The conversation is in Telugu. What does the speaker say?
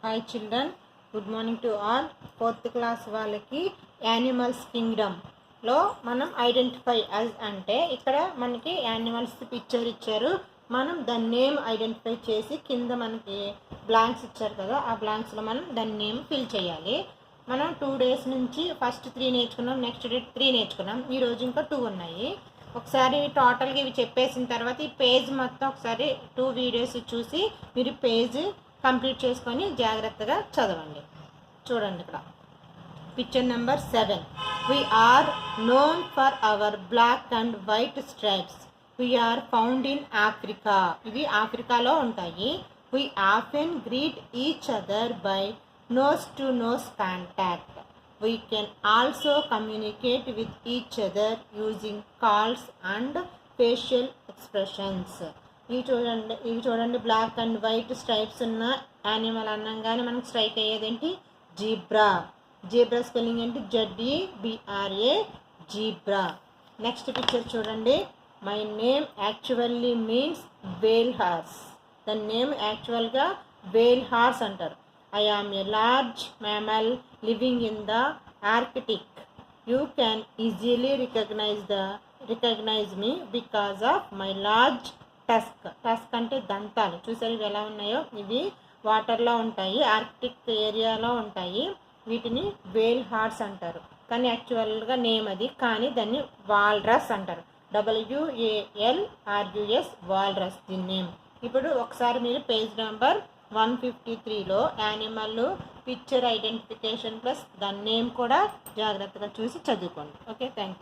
Hi children, good morning to all. 4th class వాళ్ళకి యానిమల్స్ కింగ్డమ్లో మనం ఐడెంటిఫై అంటే ఇక్కడ మనకి యానిమల్స్ పిక్చర్ ఇచ్చారు. మనం దాని నేమ్ ఐడెంటిఫై చేసి కింద మనకి బ్లాంక్స్ ఇచ్చారు కదా, ఆ బ్లాంక్స్లో మనం దాని నేమ్ ఫిల్ చేయాలి. మనం 2 days నుంచి ఫస్ట్ 3 నేర్చుకున్నాం, నెక్స్ట్ డే 3 నేర్చుకున్నాం. ఈరోజు ఇంకా 2 ఉన్నాయి. ఒకసారి టోటల్గా ఇవి చెప్పేసిన తర్వాత ఈ పేజ్ మొత్తం ఒకసారి 2 వీడియోస్ చూసి మీరు పేజ్ కంప్లీట్ చేసుకొని జాగ్రత్తగా చదవండి. చూడండి, ఇక్కడ picture number 7. We are known for our black and white stripes. We are found in Africa. ఇవి ఆఫ్రికాలో ఉంటాయి. We often greet each other by nose to nose contact. We can also communicate with each other using calls and facial expressions. ఇవి చూడండి బ్లాక్ అండ్ వైట్ స్ట్రైప్స్ ఉన్న యానిమల్ అనగానే మనకు స్ట్రైక్ అయ్యేదేంటి? జీబ్రా. జీబ్రా స్పెల్లింగ్ ఏంటి? ZEBRA, zebra. నెక్స్ట్ పిక్చర్ చూడండి. My name actually means whale horse. దాని నేమ్ యాక్చువల్గా వేల్ హార్స్ అంటారు. I am a large mammal living in the Arctic. You can easily recognize me because of my large tusk. Tusk అంటే దంతాలు. చూసారు ఇవి ఎలా ఉన్నాయో? ఇవి వాటర్లో ఉంటాయి, ఆర్కిటిక్ ఏరియాలో ఉంటాయి. వీటిని వేల్ హార్స్ అంటారు, కానీ యాక్చువల్గా నేమ్ అది, కానీ దాన్ని వాల్రస్ అంటారు. WALRUS, వాల్రస్ దీని నేమ్. ఇప్పుడు ఒకసారి మీరు పేజ్ నెంబర్ 153లో యానిమల్ పిక్చర్ ఐడెంటిఫికేషన్ ప్లస్ దాని నేమ్ కూడా జాగ్రత్తగా చూసి చదువుకోండి. Okay, thank you.